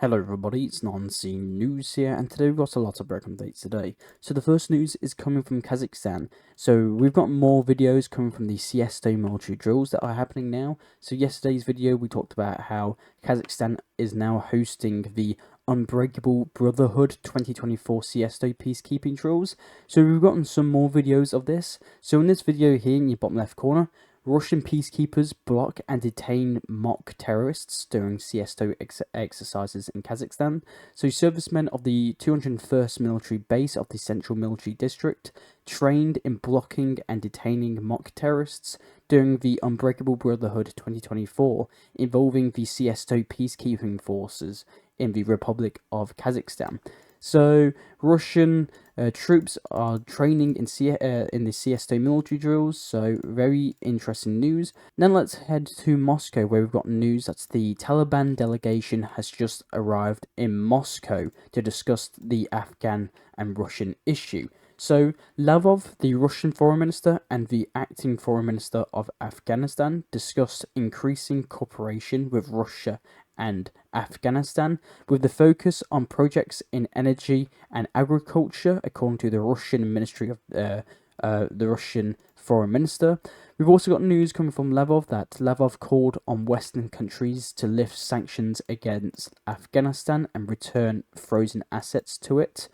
Hello everybody, it's Non-Scene News here, and today we've got a lot of breaking updates today. So the first news is coming from Kazakhstan. So we've got more videos coming from the siesta military drills that are happening now. So yesterday's video we talked about how Kazakhstan is now hosting the Unbreakable Brotherhood 2024 siesta peacekeeping drills. So we've gotten some more videos of this. So in this video here in your bottom left corner, Russian peacekeepers block and detain mock terrorists during siesta exercises in Kazakhstan. So servicemen of the 201st Military Base of the Central Military District trained in blocking and detaining mock terrorists during the Unbreakable Brotherhood 2024 involving the siesta peacekeeping forces in the Republic of Kazakhstan. So Russian troops are training in the siesta military drills, so very interesting news. Then let's head to Moscow, where we've got news that the Taliban delegation has just arrived in Moscow to discuss the Afghan and Russian issue. So Lavrov, the Russian foreign minister, and the acting foreign minister of Afghanistan discussed increasing cooperation with Russia and Afghanistan, with the focus on projects in energy and agriculture, according to the Russian Ministry of the Russian Foreign Minister. We've also got news coming from Lavrov that Lavrov called on Western countries to lift sanctions against Afghanistan and return frozen assets to it.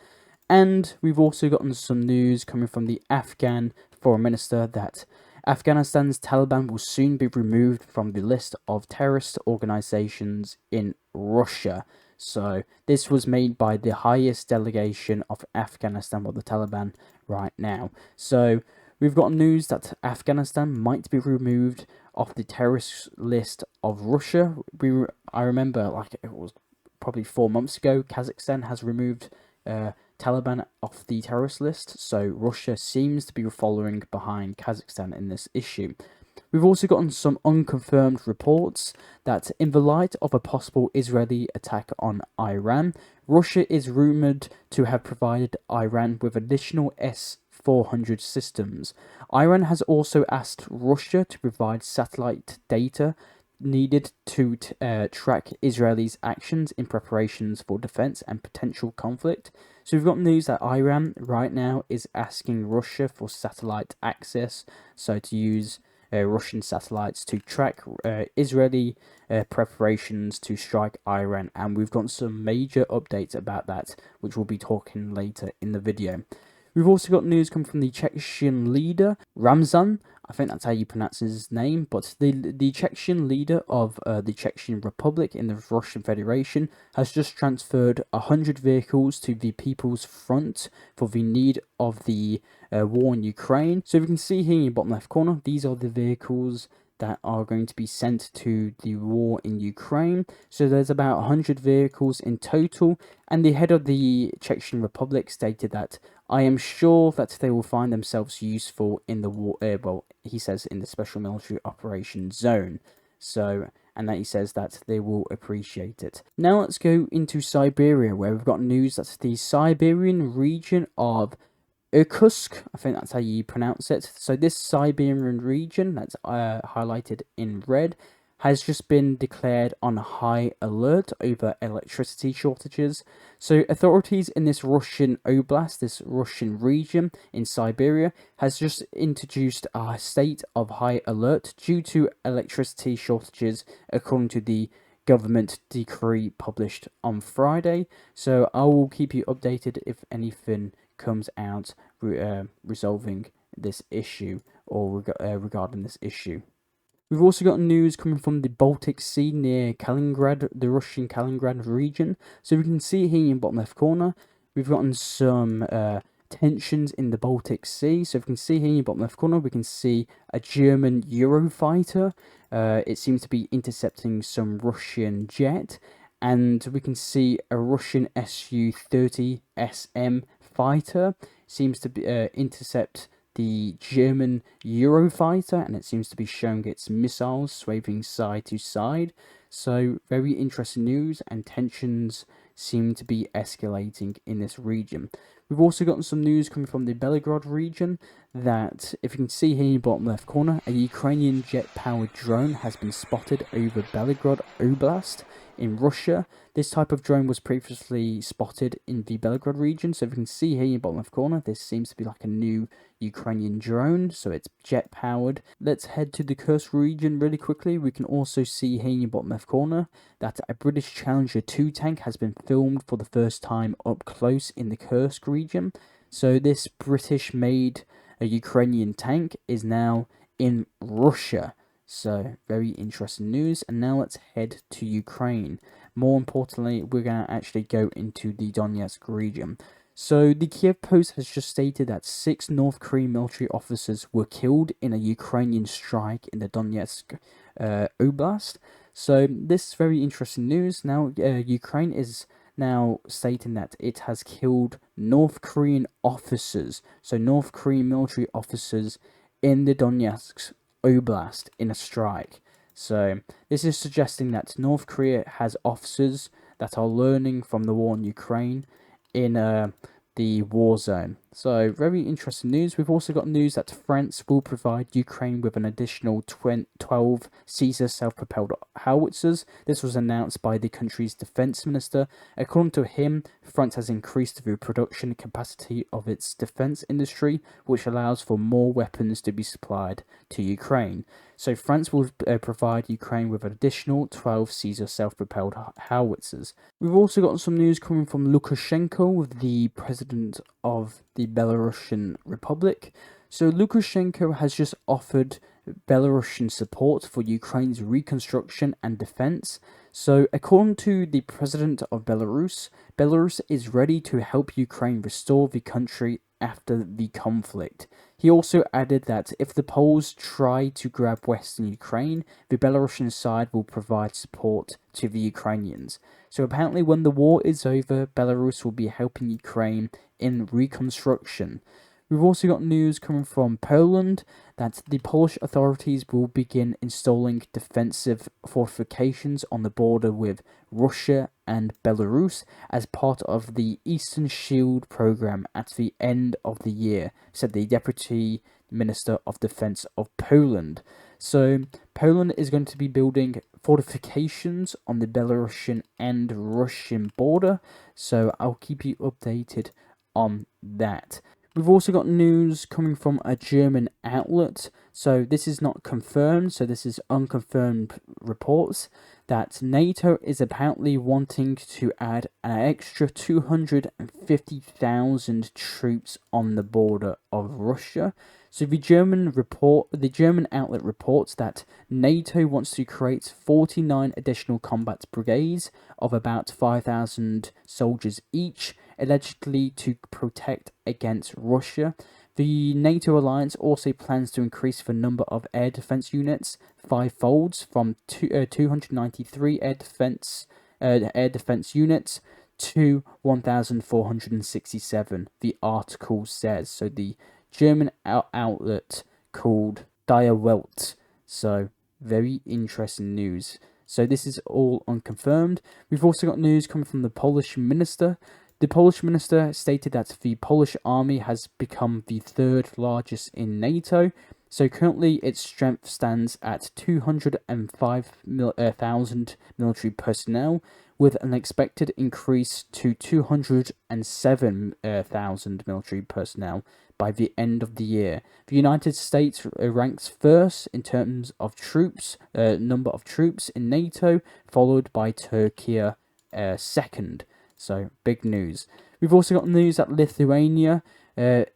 And we've also gotten some news coming from the Afghan Foreign Minister that Afghanistan's Taliban will soon be removed from the list of terrorist organizations in Russia. So this was made by the highest delegation of Afghanistan, or the Taliban, right now. So we've got news that Afghanistan might be removed off the terrorist list of Russia. I remember, like, it was probably 4 months ago, Kazakhstan has removed Taliban off the terrorist list, so Russia seems to be following behind Kazakhstan in this issue. We've also gotten some unconfirmed reports that in the light of a possible Israeli attack on Iran, Russia is rumoured to have provided Iran with additional S-400 systems. Iran has also asked Russia to provide satellite data needed to track Israelis' actions in preparations for defense and potential conflict. So we've got news that Iran right now is asking Russia for satellite access, so to use Russian satellites to track Israeli preparations to strike Iran, and we've got some major updates about that, which we'll be talking later in the video. We've also got news coming from the Chechen leader, Ramzan. I think that's how you pronounce his name, but the Chechen leader of the Chechen Republic in the Russian Federation has just transferred 100 vehicles to the People's Front for the need of the war in Ukraine. So we can see here in your bottom left corner, these are the vehicles that are going to be sent to the war in Ukraine. So there's about 100 vehicles in total, and the head of the Chechen Republic stated that, "I am sure that they will find themselves useful in the war," well, he says in the special military operations zone. So, and that he says that they will appreciate it. Now let's go into Siberia, where we've got news that the Siberian region of Irkutsk, I think that's how you pronounce it. So this Siberian region that's highlighted in red has just been declared on high alert over electricity shortages. So authorities in this Russian oblast, this Russian region in Siberia, has just introduced a state of high alert due to electricity shortages, according to the government decree published on Friday. So I will keep you updated if anything comes out resolving this issue, or regarding this issue. We've also got news coming from the Baltic Sea near Kaliningrad, the Russian Kaliningrad region. So we can see here in the bottom left corner, we've gotten some tensions in the Baltic Sea. So if we can see here in the bottom left corner, we can see a German Eurofighter. It seems to be intercepting some Russian jet. And we can see a Russian Su-30 SM fighter seems to be intercept the German Eurofighter, and it seems to be showing its missiles swaying side to side. So very interesting news, and tensions seem to be escalating in this region. We've also gotten some news coming from the Belgrad region that, if you can see here in the bottom left corner, a Ukrainian jet-powered drone has been spotted over Belgrad Oblast in Russia. This type of drone was previously spotted in the Belgrad region. So if you can see here in the bottom left corner, this seems to be like a new Ukrainian drone. So it's jet powered. Let's head to the Kursk region really quickly. We can also see here in the bottom left corner that a British Challenger 2 tank has been filmed for the first time up close in the Kursk region. So this British made a Ukrainian tank is now in Russia. So very interesting news. And now let's head to Ukraine. More importantly, we're going to actually go into the Donetsk region. So the Kiev Post has just stated that 6 North Korean military officers were killed in a Ukrainian strike in the Donetsk Oblast. So this is very interesting news. Now Ukraine is now stating that it has killed North Korean officers. So North Korean military officers in the Donetsk Oblast in a strike. So this is suggesting that North Korea has officers that are learning from the war in Ukraine in the war zone. So very interesting news. We've also got news that France will provide Ukraine with an additional 12 Caesar self-propelled howitzers. This was announced by the country's defense minister. According to him, France has increased the production capacity of its defense industry, which allows for more weapons to be supplied to Ukraine. So France will provide Ukraine with an additional 12 Caesar self-propelled howitzers. We've also got some news coming from Lukashenko, the president of the Belarusian Republic. So Lukashenko has just offered Belarusian support for Ukraine's reconstruction and defense. So according to the president of Belarus, Belarus is ready to help Ukraine restore the country after the conflict. He also added that if the Poles try to grab Western Ukraine, the Belarusian side will provide support to the Ukrainians. So apparently when the war is over, Belarus will be helping Ukraine in reconstruction. We've also got news coming from Poland that the Polish authorities will begin installing defensive fortifications on the border with Russia and Belarus as part of the Eastern Shield program at the end of the year, said the Deputy Minister of Defense of Poland. So Poland is going to be building fortifications on the Belarusian and Russian border, so I'll keep you updated on that. We've also got news coming from a German outlet, so this is not confirmed, so this is unconfirmed reports, that NATO is apparently wanting to add an extra 250,000 troops on the border of Russia. So the German outlet reports that NATO wants to create 49 additional combat brigades of about 5,000 soldiers each, allegedly to protect against Russia. The NATO alliance also plans to increase the number of air defense units fivefolds from 293 air defense units to 1,467. The article says. So the German outlet called Die Welt. So very interesting news. So this is all unconfirmed. We've also got news coming from the Polish minister. The Polish minister stated that the Polish army has become the third largest in NATO. So currently its strength stands at 205,000 military personnel, with an expected increase to 207,000 military personnel by the end of the year. The United States ranks first in terms of troops, number of troops in NATO, followed by Turkey second. So, big news. We've also got news that Lithuania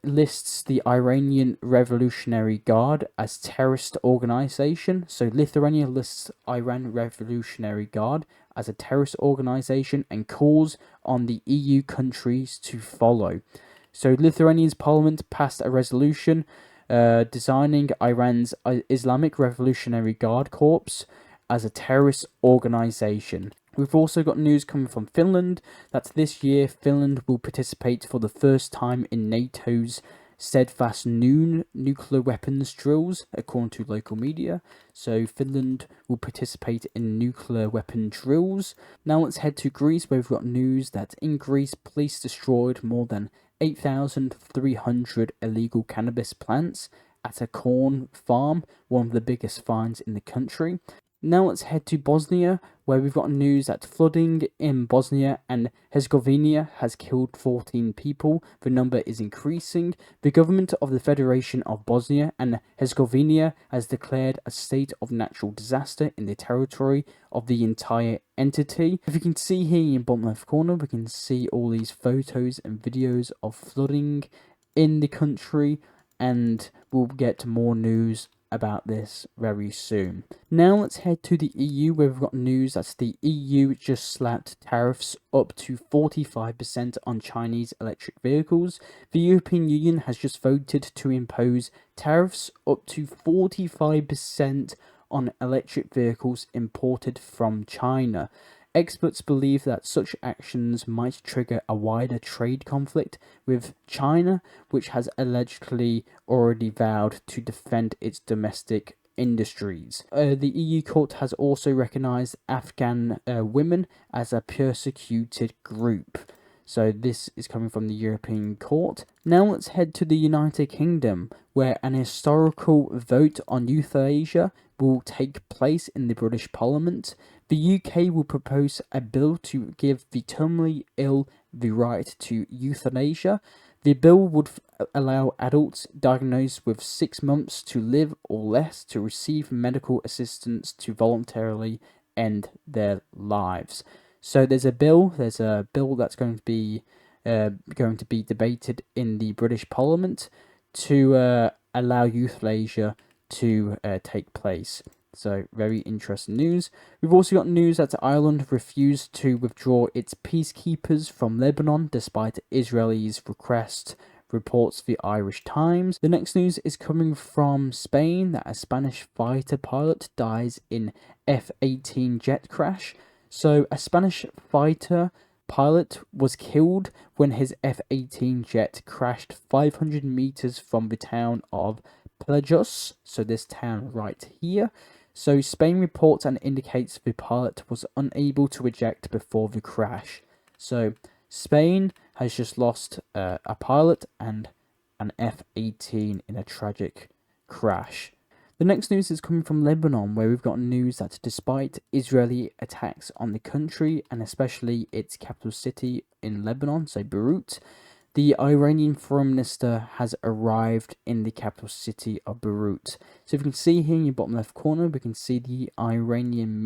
lists the Iranian Revolutionary Guard as terrorist organization. So, Lithuania lists Iran Revolutionary Guard as a terrorist organization and calls on the EU countries to follow. So, Lithuania's parliament passed a resolution designing Iran's Islamic Revolutionary Guard Corps as a terrorist organization. We've also got news coming from Finland that this year Finland will participate for the first time in NATO's steadfast nuclear weapons drills, according to local media. So Finland will participate in nuclear weapon drills. Now let's head to Greece, where we've got news that in Greece, police destroyed more than 8,300 illegal cannabis plants at a corn farm, one of the biggest finds in the country. Now let's head to Bosnia, where we've got news that flooding in Bosnia and Herzegovina has killed 14 people. The number is increasing. The government of the Federation of Bosnia and Herzegovina has declared a state of natural disaster in the territory of the entire entity. If you can see here in the bottom left corner, we can see all these photos and videos of flooding in the country, and we'll get more news about this very soon. Now let's head to the EU, where we've got news that the EU just slapped tariffs up to 45% on Chinese electric vehicles. The European Union has just voted to impose tariffs up to 45% on electric vehicles imported from China. Experts believe that such actions might trigger a wider trade conflict with China, which has allegedly already vowed to defend its domestic industries. The EU court has also recognised Afghan women as a persecuted group. So this is coming from the European Court. Now let's head to the United Kingdom, where an historical vote on euthanasia will take place in the British Parliament. The UK will propose a bill to give the terminally ill the right to euthanasia. The bill would allow adults diagnosed with 6 months to live or less to receive medical assistance to voluntarily end their lives. So there's a bill that's going to be debated in the British Parliament to allow euthanasia to take place. So very interesting news. We've also got news that Ireland refused to withdraw its peacekeepers from Lebanon despite Israel's request, reports the Irish Times. The next news is coming from Spain, that a Spanish fighter pilot dies in F-18 jet crash. So a Spanish fighter pilot was killed when his F-18 jet crashed 500 meters from the town of Pelagos, so this town right here. So Spain reports and indicates the pilot was unable to eject before the crash. So Spain has just lost a pilot and an F-18 in a tragic crash. The next news is coming from Lebanon, where we've got news that despite Israeli attacks on the country, and especially its capital city in Lebanon, so Beirut, the Iranian foreign minister has arrived in the capital city of Beirut. So if you can see here in your bottom left corner, we can see the Iranian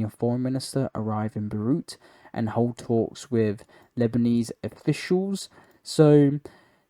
foreign minister arrive in Beirut and hold talks with Lebanese officials. So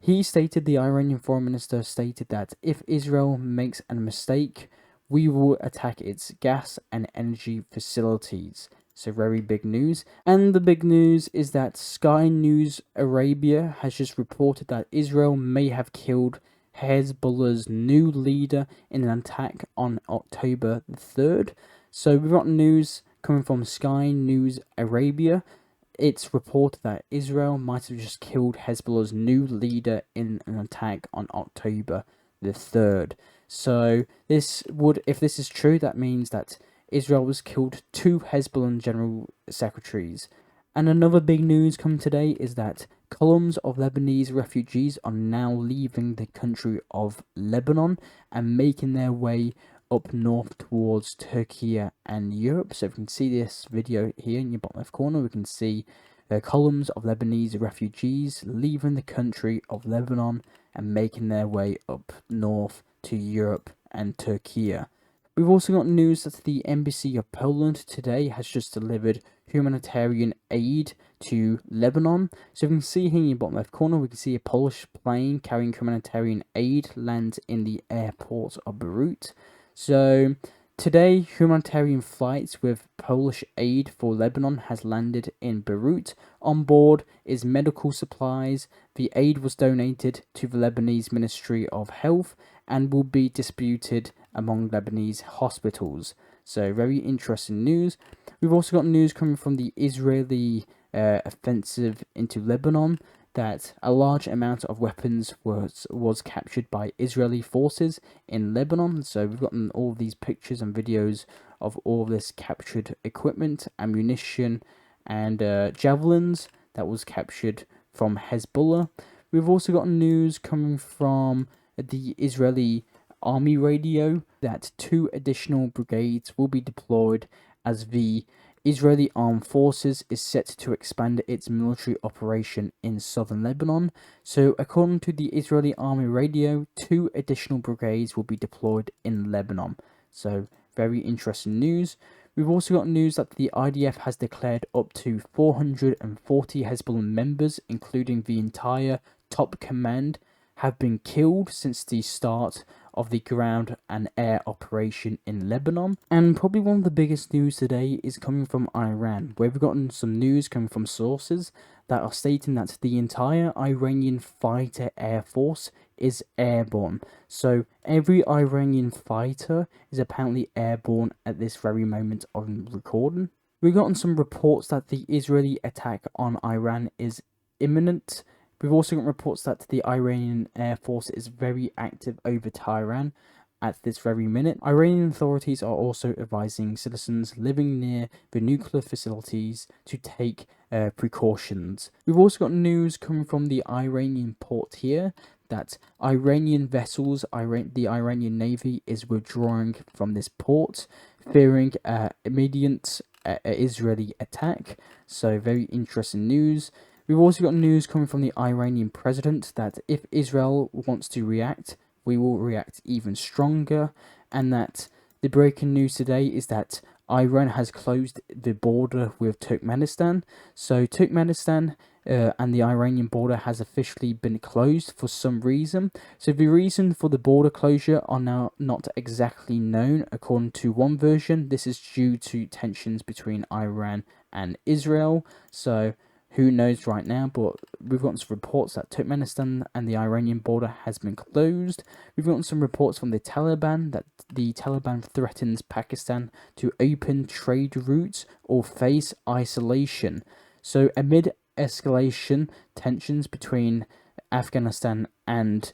the Iranian foreign minister stated that if Israel makes a mistake, we will attack its gas and energy facilities. So very big news. And the big news is that Sky News Arabia has just reported that Israel may have killed Hezbollah's new leader in an attack on October the 3rd. So we've got news coming from Sky News Arabia. It's reported that Israel might have just killed Hezbollah's new leader in an attack on October the 3rd. So if this is true, that means that Israel has killed 2 Hezbollah general secretaries. And another big news coming today is that columns of Lebanese refugees are now leaving the country of Lebanon and making their way up north towards Turkey and Europe. So if you can see this video here in your bottom left corner, we can see columns of Lebanese refugees leaving the country of Lebanon and making their way up north to Europe and Turkey. We've also got news that the Embassy of Poland today has just delivered humanitarian aid to Lebanon. So you can see here in your bottom left corner, we can see a Polish plane carrying humanitarian aid land in the airport of Beirut. So today, humanitarian flights with Polish aid for Lebanon has landed in Beirut. On board is medical supplies. The aid was donated to the Lebanese Ministry of Health and will be distributed among Lebanese hospitals. So very interesting news. We've also got news coming from the Israeli offensive into Lebanon, that a large amount of weapons was captured by Israeli forces in Lebanon. So we've gotten all these pictures and videos of all this captured equipment, ammunition, and javelins that was captured from Hezbollah. We've also got news coming from the Israeli Army radio that 2 additional brigades will be deployed as the Israeli Armed Forces is set to expand its military operation in southern Lebanon. So according to the Israeli Army radio, 2 additional brigades will be deployed in Lebanon. So very interesting news. We've also got news that the IDF has declared up to 440 Hezbollah members, including the entire top command, have been killed since the start of the ground and air operation in Lebanon. And probably one of the biggest news today is coming from Iran, where we've gotten some news coming from sources that are stating that the entire Iranian fighter air force is airborne. So every Iranian fighter is apparently airborne at this very moment of recording. We've gotten some reports that the Israeli attack on Iran is imminent. We've also got reports that the Iranian Air Force is very active over Tehran at this very minute. Iranian authorities are also advising citizens living near the nuclear facilities to take precautions. We've also got news coming from the Iranian port here that Iranian vessels, the Iranian Navy is withdrawing from this port, fearing immediate Israeli attack. So very interesting news. We've also got news coming from the Iranian president that if Israel wants to react, we will react even stronger, and that the breaking news today is that Iran has closed the border with Turkmenistan. So Turkmenistan and the Iranian border has officially been closed for some reason. So the reason for the border closure are now not exactly known. According to one version, this is due to tensions between Iran and Israel. So who knows right now, but we've gotten some reports that Turkmenistan and the Iranian border has been closed. We've gotten some reports from the Taliban that the Taliban threatens Pakistan to open trade routes or face isolation. So amid escalation tensions between Afghanistan and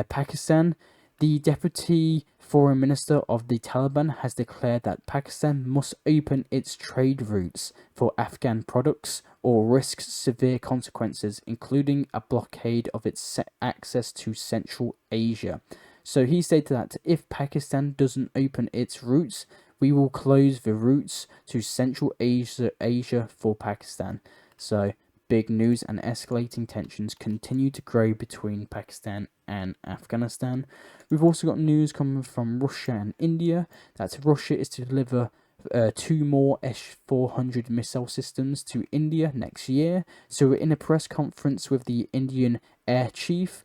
Pakistan, the Deputy Foreign Minister of the Taliban has declared that Pakistan must open its trade routes for Afghan products or risk severe consequences, including a blockade of its access to Central Asia. So he stated that if Pakistan doesn't open its routes, we will close the routes to Central Asia for Pakistan. So big news, and escalating tensions continue to grow between Pakistan and Afghanistan. We've also got news coming from Russia and India that Russia is to deliver 2 more S-400 missile systems to India next year. So in a press conference with the Indian Air Chief,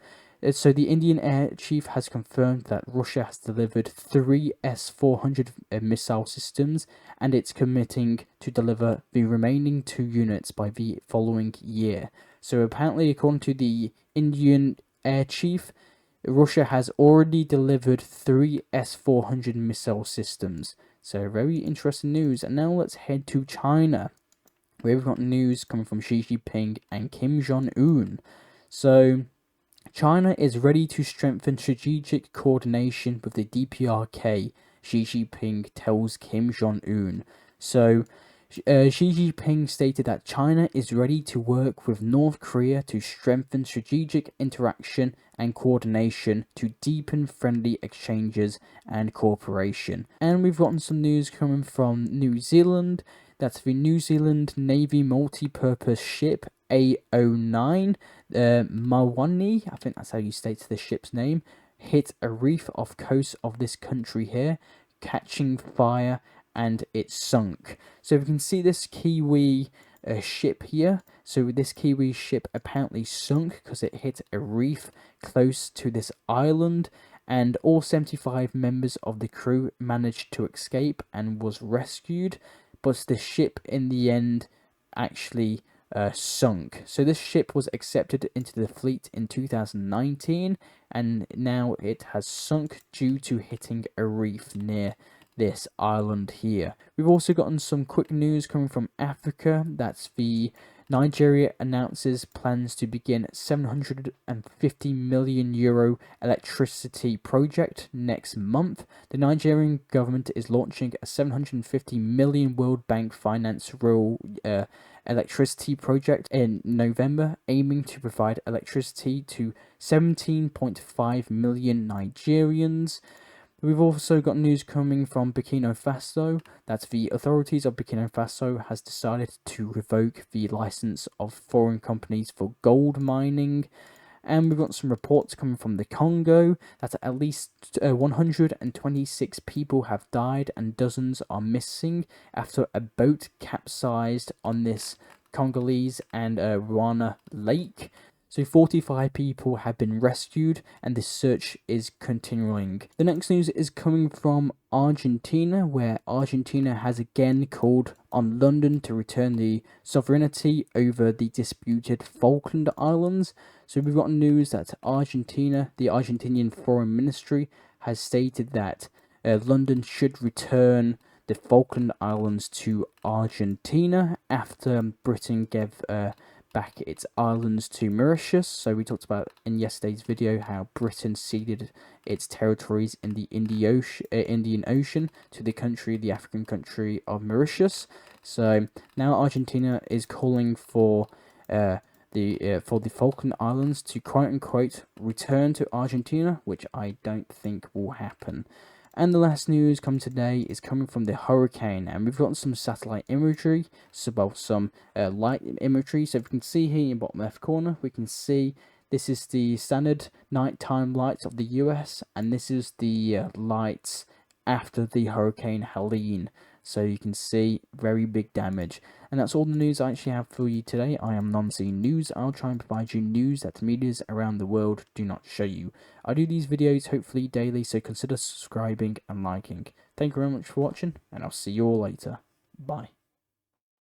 so the Indian Air Chief has confirmed that Russia has delivered 3 S-400 missile systems, and it's committing to deliver the remaining 2 units by the following year. So apparently, according to the Indian Air Chief, Russia has already delivered 3 S-400 missile systems. So very interesting news. And now let's head to China, where we've got news coming from Xi Jinping and Kim Jong-un. So China is ready to strengthen strategic coordination with the DPRK, Xi Jinping tells Kim Jong-un. So Xi Jinping stated that China is ready to work with North Korea to strengthen strategic interaction and coordination to deepen friendly exchanges and cooperation. And we've gotten some news coming from New Zealand. That's the New Zealand Navy multi-purpose ship A09, Manawanui, I think that's how you state the ship's name, hit a reef off coast of this country here, catching fire, and it sunk. So we can see this Kiwi ship here. So this Kiwi ship apparently sunk because it hit a reef close to this island, and all 75 members of the crew managed to escape and was rescued, but the ship in the end actually sunk. So this ship was accepted into the fleet in 2019, and now it has sunk due to hitting a reef near this island here. We've also gotten some quick news coming from Africa. That's the Nigeria announces plans to begin €750 million electricity project next month. The Nigerian government is launching a €750 million World Bank finance rural electricity project in November, aiming to provide electricity to 17.5 million Nigerians. We've also got news coming from Burkina Faso that the authorities of Burkina Faso has decided to revoke the license of foreign companies for gold mining. And we've got some reports coming from the Congo that at least 126 people have died and dozens are missing after a boat capsized on this Congolese and Rwanda lake. So 45 people have been rescued and this search is continuing. The next news is coming from Argentina, where Argentina has again called on London to return the sovereignty over the disputed Falkland Islands. So we've got news that Argentina, the Argentinian Foreign Ministry, has stated that London should return the Falkland Islands to Argentina after Britain gave back its islands to Mauritius. So we talked about in yesterday's video how Britain ceded its territories in the Indian Ocean to the African country of Mauritius. So now Argentina is calling for the Falkland Islands to quote unquote return to Argentina, which I don't think will happen. And the last news coming today is coming from the hurricane, and we've got some satellite imagery, some light imagery. So if we can see here in the bottom left corner, we can see this is the standard nighttime lights of the US, and this is the lights after the Hurricane Helene. So you can see very big damage. And that's all the news I actually have for you today. I am Non-C News. I'll try and provide you news that the medias around the world do not show you. I do these videos hopefully daily, so consider subscribing and liking. Thank you very much for watching, and I'll see you all later. Bye.